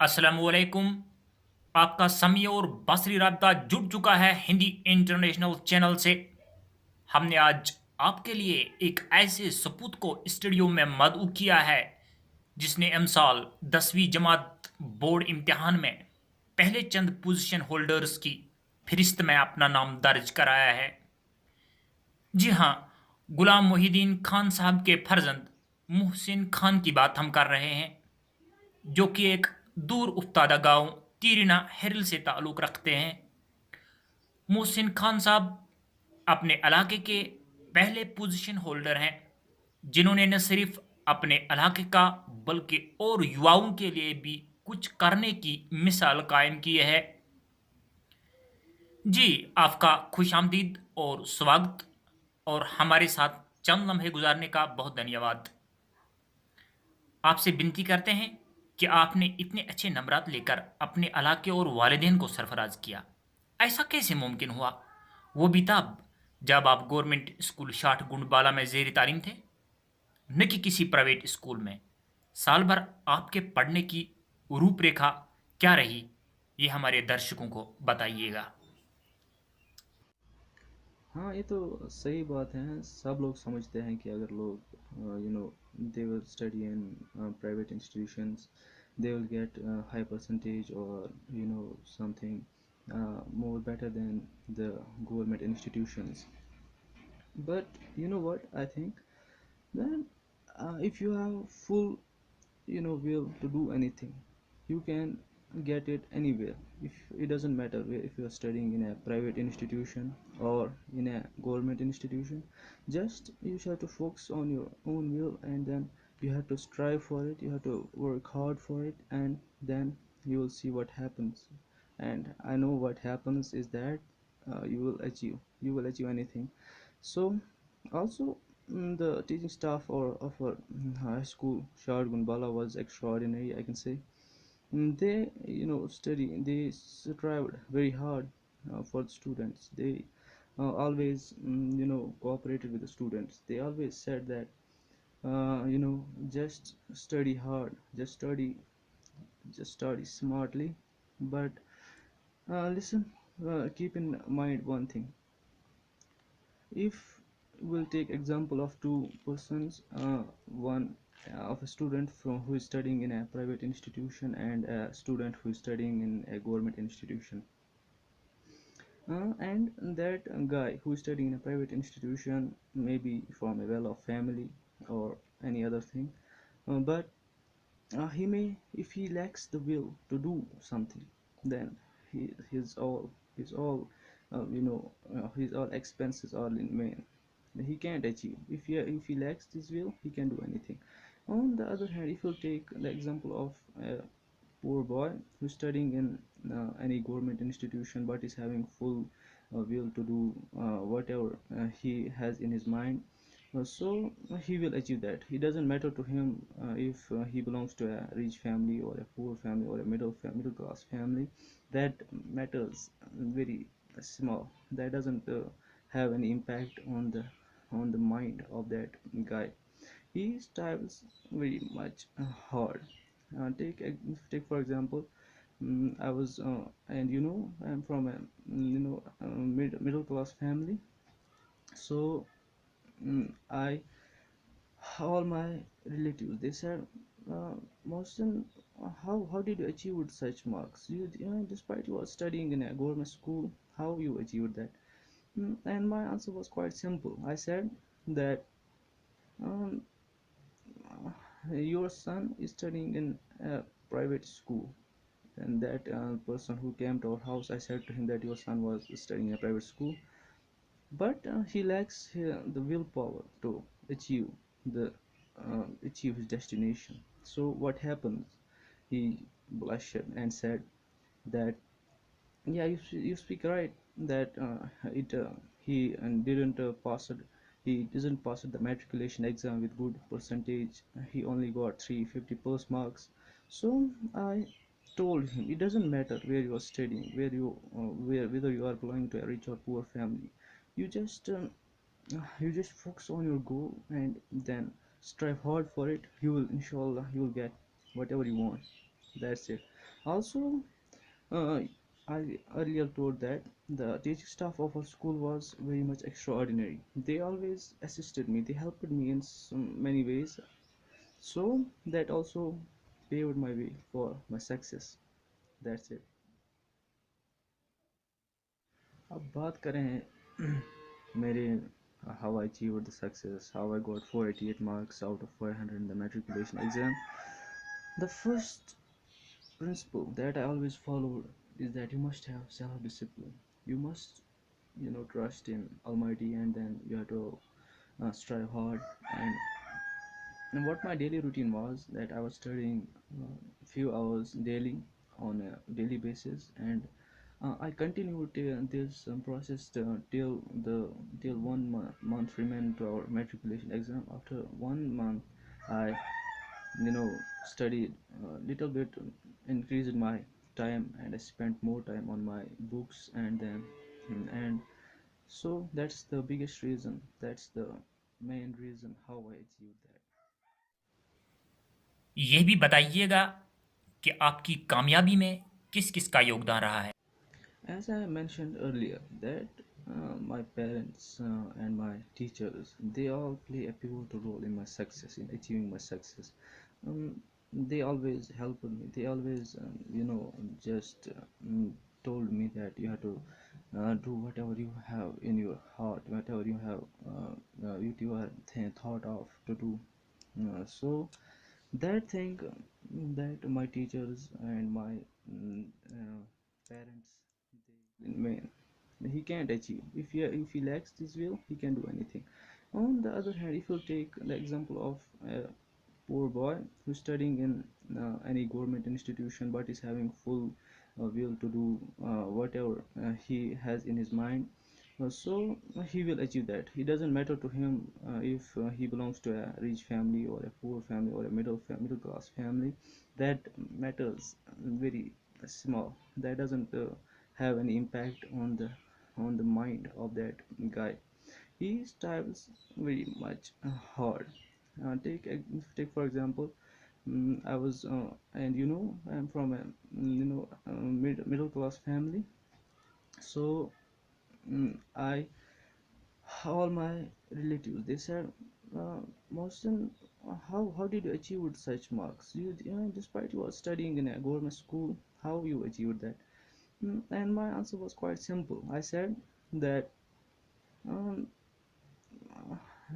अस्सलामुअलैकुम। आपका समी और बसरी राब्ता जुड़ चुका है हिंदी इंटरनेशनल चैनल से। हमने आज आपके लिए एक ऐसे सपूत को स्टूडियो में मदऊ किया है जिसने इमसाल 10वीं जमात बोर्ड इम्तिहान में पहले चंद पोजीशन होल्डर्स की फहरिस्त में अपना नाम दर्ज कराया है। जी हाँ, गुलाम मोहिदीन खान साहब के फर्जंद मुहसिन खान की बात हम कर रहे हैं, जो कि एक दूर उफ्तादा गांव तीरिना हेरल से ताल्लुक़ रखते हैं। मोहसिन खान साहब अपने इलाके के पहले पोजीशन होल्डर हैं जिन्होंने न सिर्फ अपने इलाके का बल्कि और युवाओं के लिए भी कुछ करने की मिसाल कायम की है। जी, आपका खुशामदीद और स्वागत, और हमारे साथ चंद लम्हे गुजारने का बहुत धन्यवाद। आपसे विनती करते हैं कि आपने इतने अच्छे नंबरात लेकर अपने इलाके और वालिदैन को सरफराज किया। ऐसा कैसे मुमकिन हुआ? वो भी तब जब आप गवर्नमेंट स्कूल शाठ गुंडबाला में ज़ेर तालीम थे, न कि किसी प्राइवेट स्कूल में। साल भर आपके पढ़ने की रूपरेखा क्या रही, ये हमारे दर्शकों को बताइएगा। हाँ, ये तो सही बात है। सब लोग समझते हैं कि अगर लोग they will study in private institutions, they will get a high percentage or something more better than the government institutions. But you know what I think, then if you have full will to do anything, you can get it anywhere. If it doesn't matter if you are studying in a private institution or in a government institution, just you have to focus on your own will, and then you have to strive for it, you have to work hard for it, and then you will see what happens. And I know what happens is that you will achieve anything. So also, the teaching staff or of our high school Shard Gunbala was extraordinary, I can say. They they strived very hard for the students. They always cooperated with the students. They always said that just study hard, just study smartly. But listen, keep in mind one thing. If we'll take example of two persons, one of a student from who is studying in a private institution and a student who is studying in a government institution, and that guy who is studying in a private institution may be from a well-off family or any other thing, but he may, if he lacks the will to do something, then his all expenses are in vain. He can't achieve. If he lacks this will, he can do anything. On the other hand, if you take the example of a poor boy who's studying in any government institution but is having full will to do whatever he has in his mind, so he will achieve that. It doesn't matter to him if he belongs to a rich family or a poor family or a middle class family. That matters very small. That doesn't have any impact on the mind of that guy. He strives very much hard. Take for example, I was and I'm from a middle class family. So I all my relatives, they said, Mohsen, how did you achieve such marks? Despite you are studying in a government school, how you achieved that? And my answer was quite simple. I said that um, your son is studying in a private school. And that person who came to our house, I said to him that your son was studying in a private school, but he lacks the willpower to achieve the achieve his destination. So what happens? He blushed and said that, yeah, you speak right, that it he didn't pass it. He doesn't pass the matriculation exam with good percentage. He only got 350 plus marks. So I told him it doesn't matter where you are studying, whether you are belonging to a rich or poor family. You just focus on your goal and then strive hard for it. You will, inshallah, you will get whatever you want. That's it. Also, uh, I earlier told that the teaching staff of our school was very much extraordinary. They always assisted me, they helped me in many ways, so that also paved my way for my success. That's it. अब बात करें मेरे how I achieved the success, how I got 488 marks out of 500 in the matriculation exam. The first principle that I always followed is that you must have self-discipline. You must, trust in Almighty, and then you have to strive hard. And what my daily routine was that I was studying few hours daily on a daily basis, and I continued this process till 1 month remained to our matriculation exam. After 1 month, I studied a little bit, increased my time, and I spent more time on my books, and so that's the biggest reason. That's the main reason how I achieved that. ये भी बताइएगा कि आपकी कामयाबी में किस किस का योगदान रहा है। As I mentioned earlier, that my parents and my teachers, they all play a pivotal role in my success, in achieving my success. They always helped me. They always, just told me that you have to do whatever you have in your heart, whatever you have, you are thought of to do. So that thing that my teachers and my parents, they man, he can't achieve. If he lacks this will, he can do anything. On the other hand, if you take the example of a poor boy who's studying in any government institution but is having full will to do whatever he has in his mind, so he will achieve that. It doesn't matter to him if he belongs to a rich family or a poor family or a middle class family. That matters very small. That doesn't have any impact on the mind of that guy. He strives very much hard. Take for example, I was and I'm from a middle class family. So I all my relatives, they said, Mohsen, how did you achieve with such marks? Despite you are studying in a government school, how you achieved that? And my answer was quite simple. I said that um,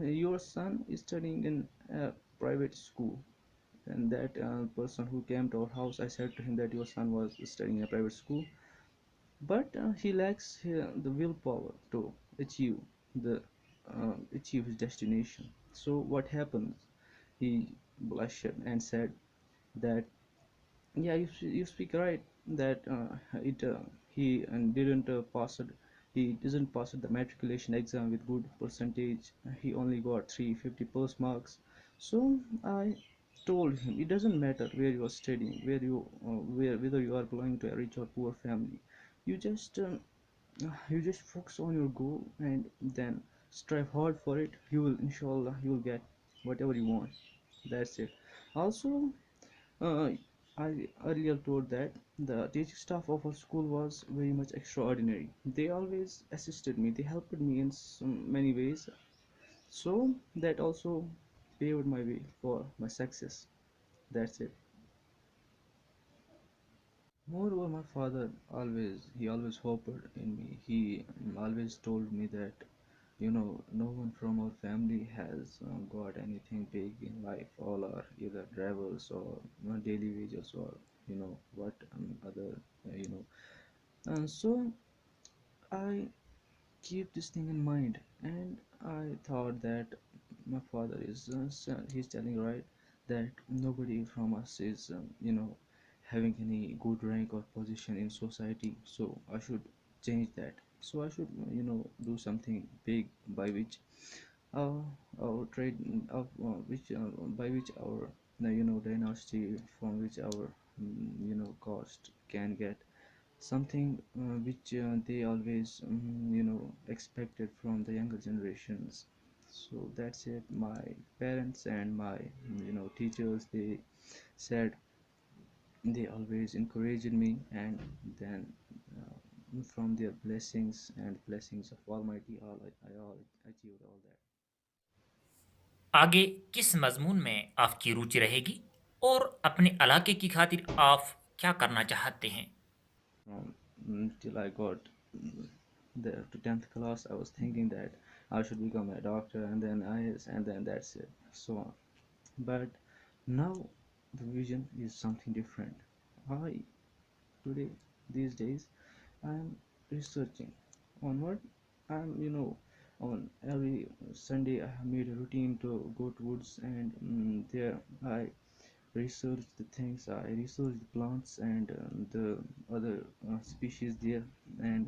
your son is studying in a private school, and that person who came to our house, I said to him that your son was studying in a private school, but he lacks the willpower to achieve the achieve his destination. So what happens? He blushed and said that, yeah, you speak right, that it he didn't pass it. He didn't pass the matriculation exam with good percentage. He only got 350 plus marks. So I told him it doesn't matter where you are studying, whether you are belonging to a rich or poor family. You just focus on your goal and then strive hard for it. You will, inshallah, you will get whatever you want. That's it. Also, uh, I earlier told that the teaching staff of our school was very much extraordinary. They always assisted me, they helped me in many ways, so that also paved my way for my success. That's it. Moreover, my father always hoped in me. He always told me that, no one from our family has got anything big in life. All are either drivers or daily wages or what other you know. And so I keep this thing in mind, and I thought that my father is he's telling right, that nobody from us is having any good rank or position in society, so I should change that. So I should do something big by which uh, our trade of which by which our dynasty, from which our cost can get something which they always expected from the younger generations. So that's it. My parents and my teachers, they said They always encouraged me, and then from their blessings and blessings of Almighty, I all achieved all that. आगे किस मजमून में आपकी रुचि रहेगी और अपने इलाके की खातिर आप क्या करना चाहते हैं? Till I got there to 10th class, I was thinking that I should become a doctor and then IS and then that's it, so on. But now the vision is something different. I today these days I'm researching on what I'm on every Sunday I have made a routine to go to woods and there I research the things, I research the plants and the other species there, and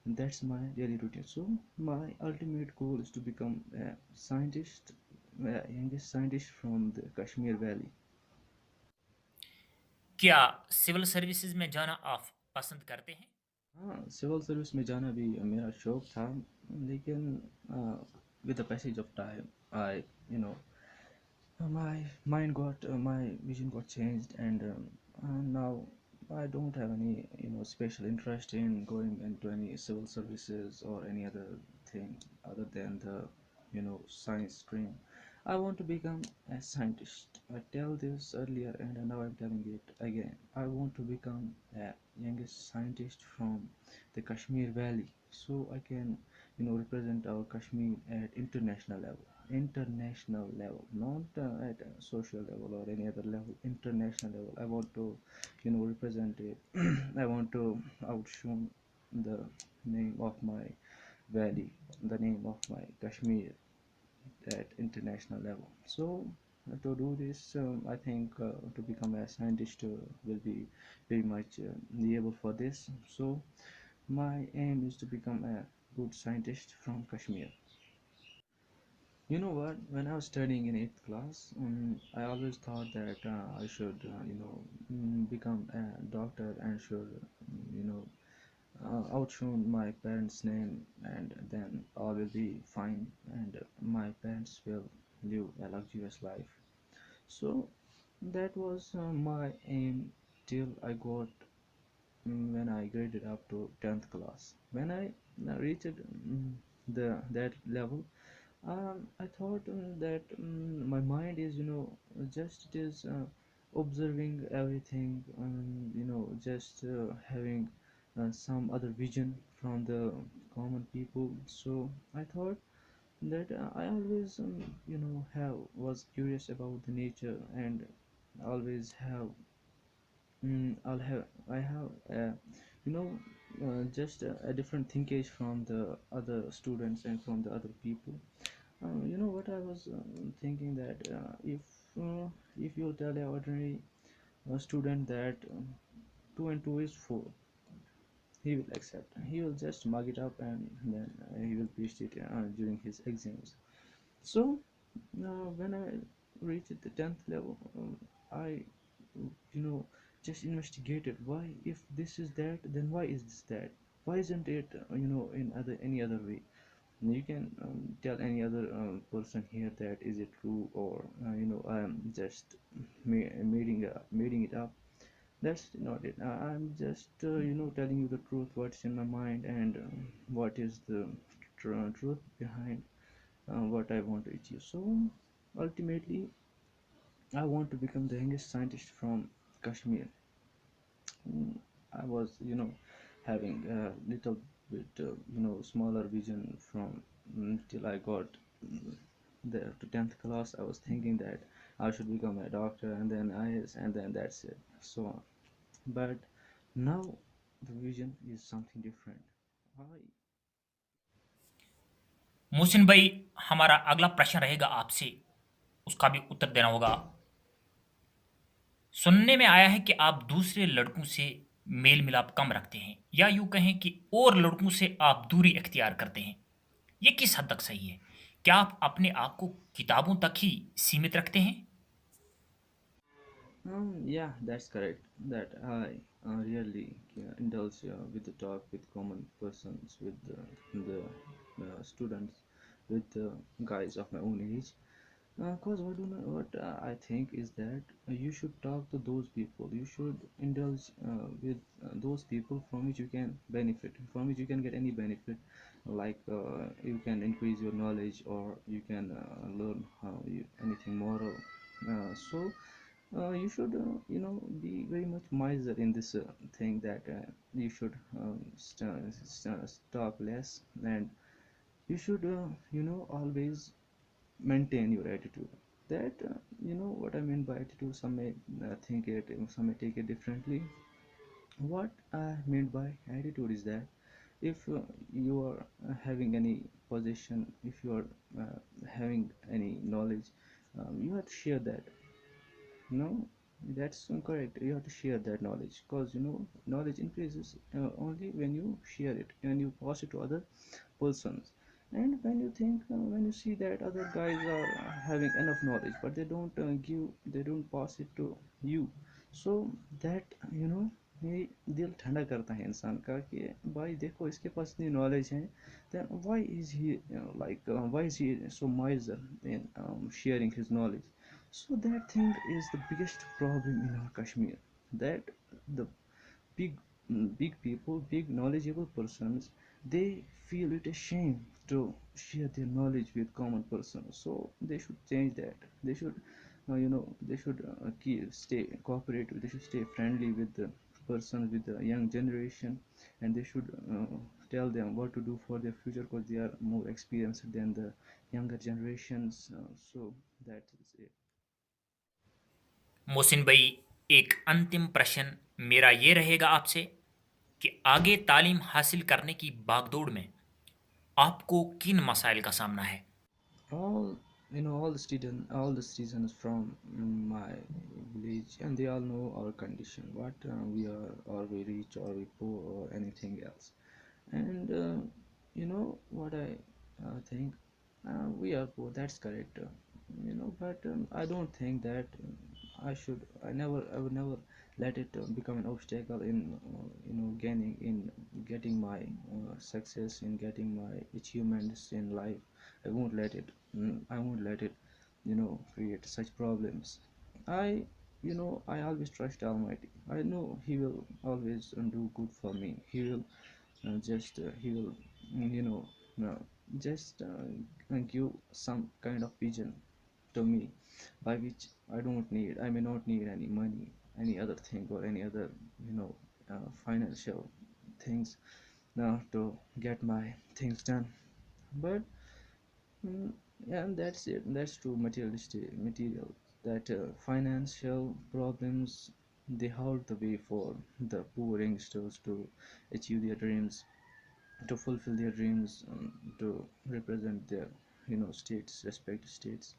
that's my daily routine. So my ultimate goal is to become a scientist, a youngest scientist from the Kashmir Valley. क्या civil services में जाना आप पसंद करते हैं? हाँ, civil service में जाना भी मेरा शौक था, लेकिन with the passage of time I my mind got my vision got changed, and now I don't have any special interest in going into any civil services or any other thing other than the science stream. I want to become a scientist. I tell this earlier and now I'm telling it again. I want to become a youngest scientist from the Kashmir Valley, so I can represent our Kashmir at international level, not at a social level or any other level. International level, I want to represent it. I want to outshine the name of my valley, the name of my Kashmir at international level. So to do this, I think to become a scientist will be very much able for this. So my aim is to become a good scientist from Kashmir. You know what? When I was studying in eighth class, I always thought that I should, become a doctor and should, outshine my parents' name, and then all will be fine, and my parents will live a luxurious life. So that was my aim till I got when I graded up to 10th class. When I reached the that level, I thought that my mind is, just it is observing everything, just having some other vision from the common people. So I thought that I always, have was curious about the nature and always have I have you know just a different thinkage from the other students and from the other people. You know what I was thinking that if you tell a ordinary student that 2 and 2 is 4, he will accept. He will just mug it up and then he will paste it during his exams. So when I reached the 10th level, I you know just investigated why, if this is that, then why is this that? Why isn't it in other any other way? You can tell any other person here that is it true, or I'm just making it up. That's not it. I'm just telling you the truth, what's in my mind, and what is the truth behind what I want to achieve. So ultimately I want to become the youngest scientist from Kashmir. I was having a little bit smaller vision from till I got mm, there to 10th class. I was thinking that I should become a doctor and then IS and then that's it, so on. But now the vision is something different. I Mohsin भाई, हमारा अगला प्रश्न रहेगा आपसे, उसका भी उत्तर देना होगा। सुनने में आया है कि आप दूसरे लड़कों से मेल मिलाप कम रखते हैं, या यूं कहें कि और लड़कों से आप दूरी इख्तियार करते हैं। ये किस हद तक सही है? क्या आप अपने आप को किताबों तक ही सीमित रखते हैं? Yeah, that's correct. That I really indulge with the talk with common persons, with the students, with the guys of my own age. Cause what I think is that you should talk to those people. You should indulge with those people from which you can benefit, from which you can get any benefit, like you can increase your knowledge or you can learn anything moral. You should be very much miser in this thing that you should talk less, and you should always maintain your attitude. That what I mean by attitude, some may think it, some may take it differently. What I mean by attitude is that if you are having any position, if you are having any knowledge, you have to share that. No, that's incorrect. You have to share that knowledge, because knowledge increases only when you share it, when you pass it to other persons. And when you see that other guys are having enough knowledge, but they don't pass it to you, so that ये दिल ठंडा करता है इंसान का कि भाई देखो इसके पास इतनी नॉलेज है, then why is he why is he so miser in sharing his knowledge. So that thing is the biggest problem in our Kashmir, that the big big people, big knowledgeable persons, they feel it a shame to share their knowledge with common persons. So they should change that. They should they should stay cooperative, they should stay friendly with the person, with the young generation, and they should tell them what to do for their future, because they are more experienced than the younger generations. So that is it. Mohsin भाई, एक अंतिम प्रश्न मेरा ये रहेगा आपसे कि आगे तालीम हासिल करने की भागदौड़ में आपको किन मसाइल का सामना है? all all the citizens from my village, and they all know our condition, what we are we rich or we poor or anything else. And what I think, we are poor, that's correct. But I don't think that I would never let it become an obstacle in gaining in getting my success, in getting my achievements in life. I won't let it create such problems. I always trust Almighty. I know He will always do good for me. He will you know uh, just give some kind of vision to me, by which I may not need any money, any other thing, or any other financial things to get my things done. But yeah, and that's it. That's true. Material, that financial problems, they halt the way for the poor youngsters to achieve their dreams, to fulfill their dreams, to represent their states, respective states.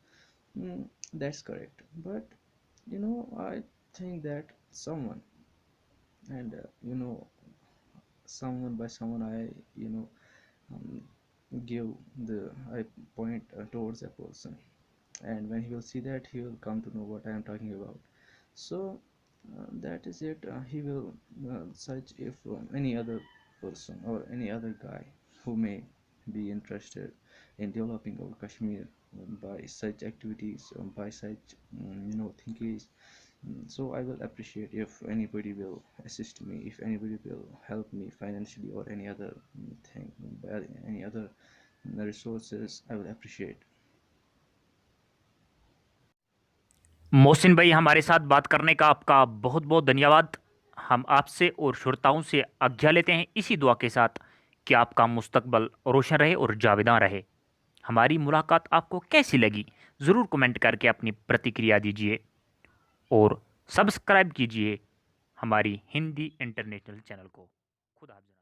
That's correct. But I think that and someone by someone, I um, give the I point towards a person, and when he will see that, he will come to know what I am talking about. So that is it. He will search if any other person or any other guy who may be interested in developing our Kashmir by such activities, by such thinkings. So I will appreciate if anybody will assist me, if anybody will help me financially or any other thing, by any other resources, I will appreciate. Mohsin भाई, हमारे साथ बात करने का आपका बहुत बहुत धन्यवाद। हम आपसे और श्रोताओं से आज्ञा लेते हैं इसी दुआ के साथ कि आपका मुस्तकबल रोशन रहे और जावेदां रहे। हमारी मुलाकात आपको कैसी लगी, ज़रूर कमेंट करके अपनी प्रतिक्रिया दीजिए और सब्सक्राइब कीजिए हमारी हिंदी इंटरनेशनल चैनल को। खुदा हाफ़िज़।